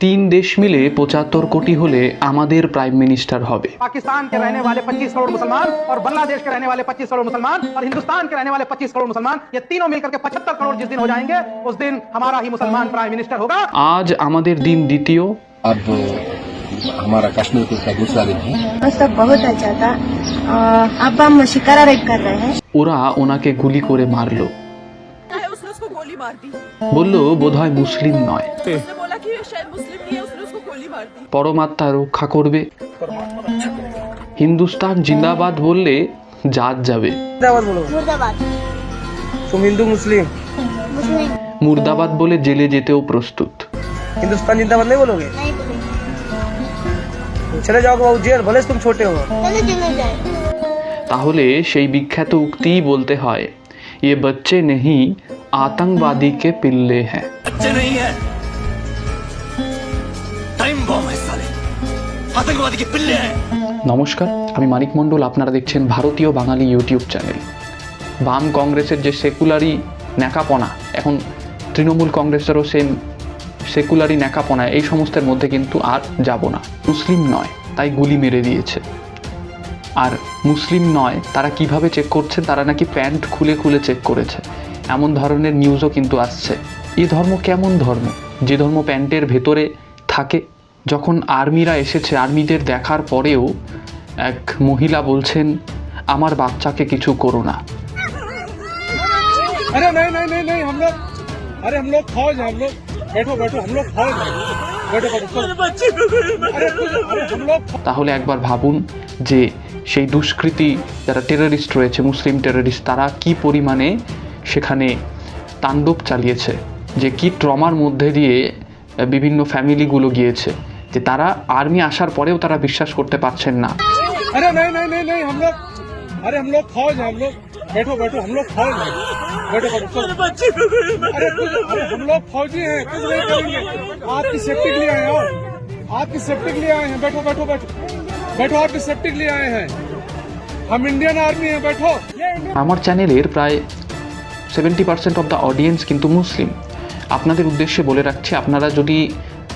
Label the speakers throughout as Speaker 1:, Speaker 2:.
Speaker 1: तीन देश मिले 75 कोटी होले आमादेर प्राइम मिनिस्टर होबे।
Speaker 2: पाकिस्तान के रहने वाले 25 करोड़ मुसलमान और बांग्लादेश के रहने वाले 25 करोड़ मुसलमान और हिंदुस्तान के रहने वाले 25 करोड़ मुसलमान, ये तीनों मिलकर के 75 करोड़ जिस दिन हो जाएंगे उस दिन हमारा ही मुसलमान प्राइम मिनिस्टर होगा।
Speaker 1: आज आमादेर दिन द्वितीय।
Speaker 3: अब हमारा कश्मीर को इसका दूसरा दिन है।
Speaker 4: सब बहुत अच्छा था। अब हम शिकारा रेड कर रहे हैं।
Speaker 1: ওরা ওনাকে গুলি করে মারলো।
Speaker 5: उसने उसको गोली मार दी।
Speaker 1: বলল বোধহয় মুসলিম নয়,
Speaker 5: उसने बोला कि शायद मुस्लिम नहीं है, उसने उसको गोली मार दी।
Speaker 1: পরমাত্মা রক্ষা করবে। হিন্দুস্তান জিন্দাবাদ বললে জাত যাবে,
Speaker 4: मुर्दाबाद।
Speaker 6: तुम हिंदू मुस्लिम
Speaker 4: मुस्लिम
Speaker 1: মুর্দাবাদ বলে জেলে যেতেও প্রস্তুত।
Speaker 6: हिंदुस्तान जिंदाबाद नहीं बोलोगे?
Speaker 4: नहीं बोले।
Speaker 6: चले जाओगे बाबू जेल, भले से तुम छोटे हो।
Speaker 4: चले चले जाए।
Speaker 1: তাহলে সেই বিখ্যাত উক্তিই বলতে হয়, ये बच्चे नहीं आतंकवादी के पिल्ले हैं।
Speaker 7: बच्चे नहीं है, टाइम बॉम्ब है साले, आतंकवादी के पिल्ले हैं।
Speaker 1: নমস্কার, আমি মানিক মণ্ডল, আপনারা দেখছেন ভারতীয় বাঙালি ইউটিউব চ্যানেল। বাম কংগ্রেসের যে সেকুলারি ন্যাকাপনা, এখন তৃণমূল কংগ্রেসেরও সেম সেকুলারি ন্যাকাপনা, এই সমস্তের মধ্যে কিন্তু আর যাব না। মুসলিম নয় তাই গুলি মেরে দিয়েছে, আর মুসলিম নয় তারা কিভাবে চেক করছে, তারা নাকি প্যান্ট খুলে খুলে চেক করেছে, এমন ধরনের নিউজও কিন্তু আসছে। এই ধর্ম কেমন ধর্ম, যে ধর্ম প্যান্টের ভেতরে থাকে? যখন আর্মিরা এসেছে, আর্মিদের দেখার পরেও এক মহিলা বলছেন আমার বাচ্চাকে কিছু করো না।
Speaker 6: अरे नहीं नहीं नहीं नहीं हम लोग, अरे हम लोग फौज हैं, हम लोग बैठो बैठो, हम लोग फौज हैं, बैठो बैठो। अरे हम लोग
Speaker 1: তাহলে একবার ভাবুন যে সেই দুষ্কৃতী যারা টেররিস্ট রয়েছে, মুসলিম টেররিস্ট, তারা কি পরিমাণে সেখানে তাণ্ডব চালিয়েছে, যে কি ট্রমার মধ্যে দিয়ে বিভিন্ন ফ্যামিলিগুলো গিয়েছে, যে তারা আর্মি আসার পরেও তারা বিশ্বাস করতে পারছেন না।
Speaker 6: अरे नहीं नहीं नहीं नहीं हम लोग, अरे हम लोग फौज हैं, हम लोग बैठो बैठो, हम लोग फौज हैं, बैठो बैठो। अरे हम लोग फौजी हैं, कुछ नहीं करेंगे, आपकी सेफ्टी के लिए आए हैं, आपकी सेफ्टी के लिए आए हैं, बैठो बैठो बैठो बैठो, आपकी सेफ्टी के लिए आए हैं, हम इंडियन आर्मी हैं, बैठो।
Speaker 1: আমার চ্যানেলের প্রায় 70% অফ দ্য অডিয়েন্স কিন্তু মুসলিম। আপনাদের উদ্দেশ্যে বলে রাখছি, আপনারা যদি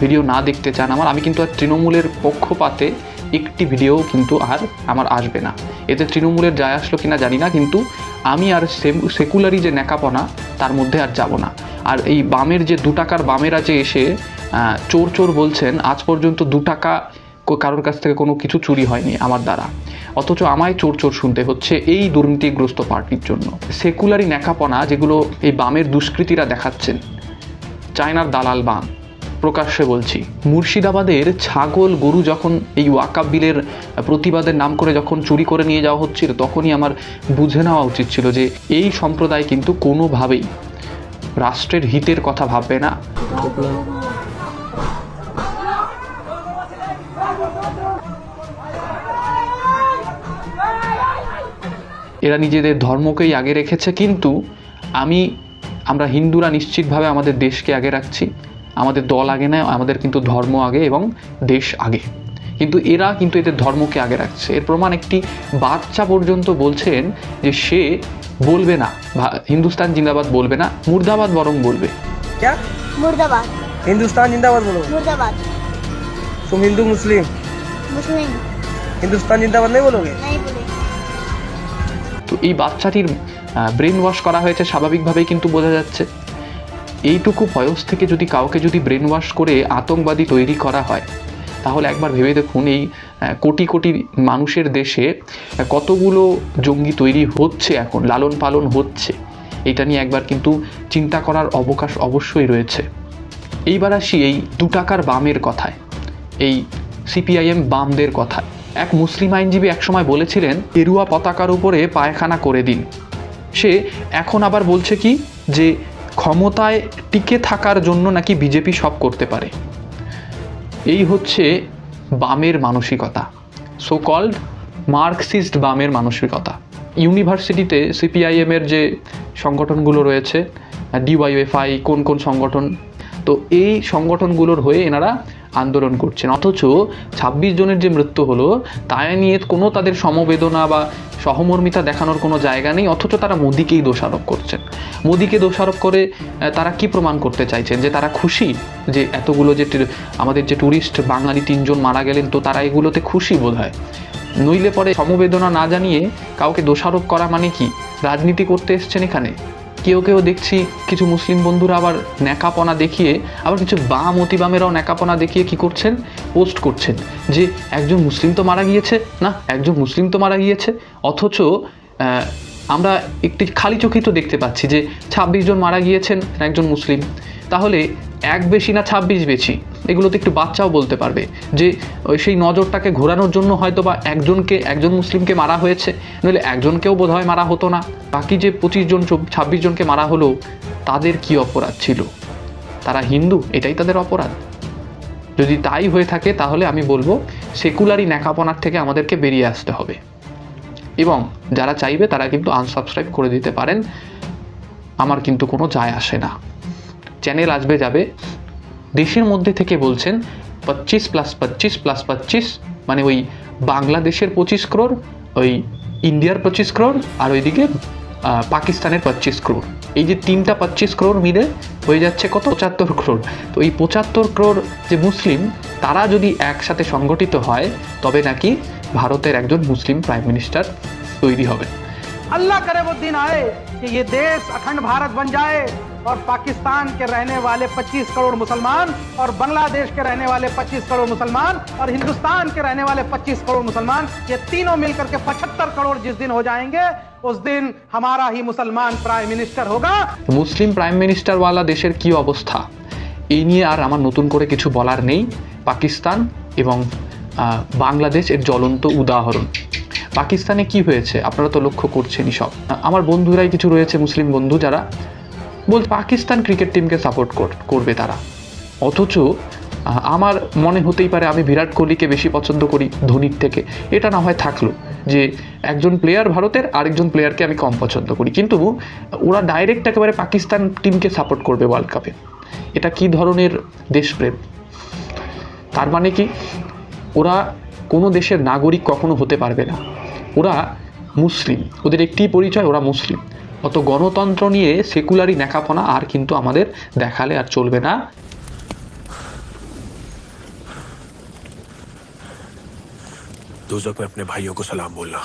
Speaker 1: ভিডিও না দেখতে চান আমি কিন্তু আর তৃণমূলের পক্ষপাতে একটি ভিডিও কিন্তু আর আমার আসবে না। এতে তৃণমূলের যায় আসলো কিনা জানি না, কিন্তু আমি আর সেকুলারি যে ন্যাকাপনা তার মধ্যে আর যাব না। আর এই বামের যে 2 টাকার বামেরা যে এসে চোর চোর বলছেন, আজ পর্যন্ত 2 টাকা কারোর কাছ থেকে কোনো কিছু চুরি হয়নি আমার দ্বারা, অথচ আমায় চোর চোর শুনতে হচ্ছে এই দুর্নীতিগ্রস্ত পার্টির জন্য। সেকুলারি ন্যাকাপনা যেগুলো এই বামের দুষ্কৃতীরা দেখাচ্ছেন, চায়নার দালাল বাম, প্রকাশ্যে বলছি। মুর্শিদাবাদের ছাগল গরু যখন এই ওয়াকাব বিলের প্রতিবাদের নাম করে যখন চুরি করে নিয়ে যাওয়া হচ্ছিল, তখনই আমার বুঝে নেওয়া উচিত ছিল যে এই সম্প্রদায় কিন্তু কোনোভাবেই রাষ্ট্রের হিতের কথা ভাববে না। এরা নিজেদের ধর্মকেই আগে রেখেছে, কিন্তু আমরা হিন্দুরা নিশ্চিতভাবে আমাদের দেশকে আগে রাখছি। আমাদের দল আগে নয়, আমাদের কিন্তু ধর্ম আগে এবং দেশ আগে। কিন্তু এরা কিন্তু এদের ধর্মকে আগে রাখছে। এর প্রমাণ একটি বাচ্চা পর্যন্ত বলছেন যে সে বলবে না হিন্দুস্তান জিন্দাবাদ, বলবে না মুর্দাবাদ, বরং বলবে
Speaker 6: क्या
Speaker 4: मुर्दाबाद।
Speaker 6: हिंदुस्तान जिंदाबाद बोलोगे?
Speaker 4: मुर्दाबाद।
Speaker 6: तुम हिंदू मुस्लिम
Speaker 4: मुस्लिम
Speaker 6: हिंदुस्तान जिंदाबाद नहीं बोलोगे?
Speaker 4: नहीं बोले।
Speaker 1: তো এই বাচ্চাটির ব্রেন ওয়াশ করা হয়েছে স্বাভাবিকভাবেই কিন্তু বোঝা যাচ্ছে। এইটুকু বয়স থেকে যদি কাউকে যদি ব্রেন ওয়াশ করে আতঙ্কবাদী তৈরি করা হয়, তাহলে একবার ভেবে দেখুন এই কোটি কোটি মানুষের দেশে কতগুলো জঙ্গি তৈরি হচ্ছে, এখন লালন পালন হচ্ছে। এটা নিয়ে একবার কিন্তু চিন্তা করার অবকাশ অবশ্যই রয়েছে। এইবার আসি এই 2 টাকার বামের কথায়, এই সিপিআইএম বামদের কথায়। এক মুসলিম আইনজীবী একসময় বলেছিলেন গেরুয়া পতাকার উপরে পায়খানা করে দিন। সে এখন আবার বলছে কি যে ক্ষমতায় টিকে থাকার জন্য নাকি বিজেপি সব করতে পারে। এই হচ্ছে বামের মানসিকতা, সো কল্ড মার্কসিস্ট বামের মানসিকতা। ইউনিভার্সিটিতে সিপিআইএমের যে সংগঠনগুলো রয়েছে, ডিওয়াইএফআই, কোন কোন সংগঠন, তো এই সংগঠনগুলোর হয়ে এনারা আন্দোলন করছেন, অথচ 26 জনের যে মৃত্যু হলো তাই নিয়ে কোনো তাদের সমবেদনা বা সহমর্মিতা দেখানোর কোনো জায়গা নেই, অথচ তারা মোদিকেই দোষারোপ করছেন। মোদিকে দোষারোপ করে তারা কি প্রমাণ করতে চাইছেন? যে তারা খুশি যে এতগুলো যে আমাদের যে ট্যুরিস্ট বাঙালি 3 জন মারা গেলেন, তো তারা এগুলোতে খুশি বোধ হয়। নইলে পরে সমবেদনা না জানিয়ে কাউকে দোষারোপ করা মানে কি? রাজনীতি করতে এসছেন এখানে। কেউ কেউ দেখছি কিছু মুসলিম বন্ধুরা আবার ন্যাকাপনা দেখিয়ে, আবার কিছু বাম অতিবামেরাও ন্যাকাপনা দেখিয়ে কি করছেন, পোস্ট করছেন যে একজন মুসলিম তো মারা গিয়েছে, না একজন মুসলিম তো মারা গিয়েছে। অথচ আমরা একটি খালি চোখেই তো দেখতে পাচ্ছি যে 26 জন মারা গিয়েছেন একজন মুসলিম। তাহলে এক বেশি না 26 বেশি, এগুলো তো একটু বাচ্চাও বলতে পারবে যে সেই নজরটাকে ঘোরানোর জন্য হয়তো বা একজন মুসলিমকে মারা হয়েছে, নইলে একজনকেও বোধহয় মারা হতো না। বাকি যে 26 জনকে মারা হলো তাদের কি অপরাধ ছিল? তারা হিন্দু, এটাই তাদের অপরাধ? যদি তাই হয়ে থাকে তাহলে আমি বলবো সেকুলারি ন্যাকাপনার থেকে আমাদেরকে বেরিয়ে আসতে হবে, এবং যারা চাইবে তারা কিন্তু আনসাবস্ক্রাইব করে দিতে পারেন, আমার কিন্তু কোনো যায় আসে না। চ্যানেল আসবে যাবে। দেশের মধ্যে থেকে বলছেন 25 + 25 + 25 মানে ওই বাংলাদেশের 25 crore, ওই ইন্ডিয়ার 25 crore, আর ওইদিকে পাকিস্তানের 25 crore। এই যে 3টা 25 crore মিলে হয়ে যাচ্ছে কত? 75 crore। তো এই 75 crore যে মুসলিম, তারা যদি একসাথে সংগঠিত হয় তবে নাকি ভারতের একজন মুসলিম প্রাইম মিনিস্টার তৈরি হবে।
Speaker 2: अल्लाह करे वो दिन आए कि ये देश अखंड भारत बन जाए और पाकिस्तान के रहने वाले 25 करोड़ मुसलमान और बांग्लादेश के रहने वाले 25 करोड़ मुसलमान और हिंदुस्तान के रहने वाले 25 करोड़ मुसलमान, ये तीनों मिलकर के 75 करोड़ जिस दिन हो जाएंगे, उस दिन हमारा ही मुसलमान प्राइम मिनिस्टर होगा।
Speaker 1: মুসলিম প্রাইম মিনিস্টারওয়ালা দেশের কি অবস্থা, এই নিয়ে আর আমার নতুন করে কিছু বলার নেই। পাকিস্তান এবং বাংলাদেশ এর জ্বলন্ত উদাহরণ। পাকিস্তানে কি হয়েছে আপনারা তো লক্ষ্য করছেনই সব। আমার বন্ধুরাই কিছু রয়েছে মুসলিম বন্ধু যারা বলছে পাকিস্তান ক্রিকেট টিমকে সাপোর্ট করবে তারা, অথচ আমার মনে হতেই পারে আমি বিরাট কোহলিকে বেশি পছন্দ করি ধোনির থেকে, এটা না হয় থাকলো যে একজন প্লেয়ার ভারতের আরেকজন প্লেয়ারকে আমি কম পছন্দ করি, কিন্তু ওরা ডাইরেক্ট একেবারে পাকিস্তান টিমকে সাপোর্ট করবে ওয়ার্ল্ড কাপে। এটা কি ধরনের দেশপ্রেম? তার মানে কি ওরা কোনো দেশের নাগরিক কখনো হতে পারবে না, ওরা মুসলিম, ওদের একটি পরিচয় ওরা মুসলিম। অত গণতন্ত্র নিয়ে সেকুলারি ন্যাকাপনা আর কিন্তু আমাদের দেখালে আর চলবে না।
Speaker 7: दोजख में अपने भाइयों को सलाम बोलना।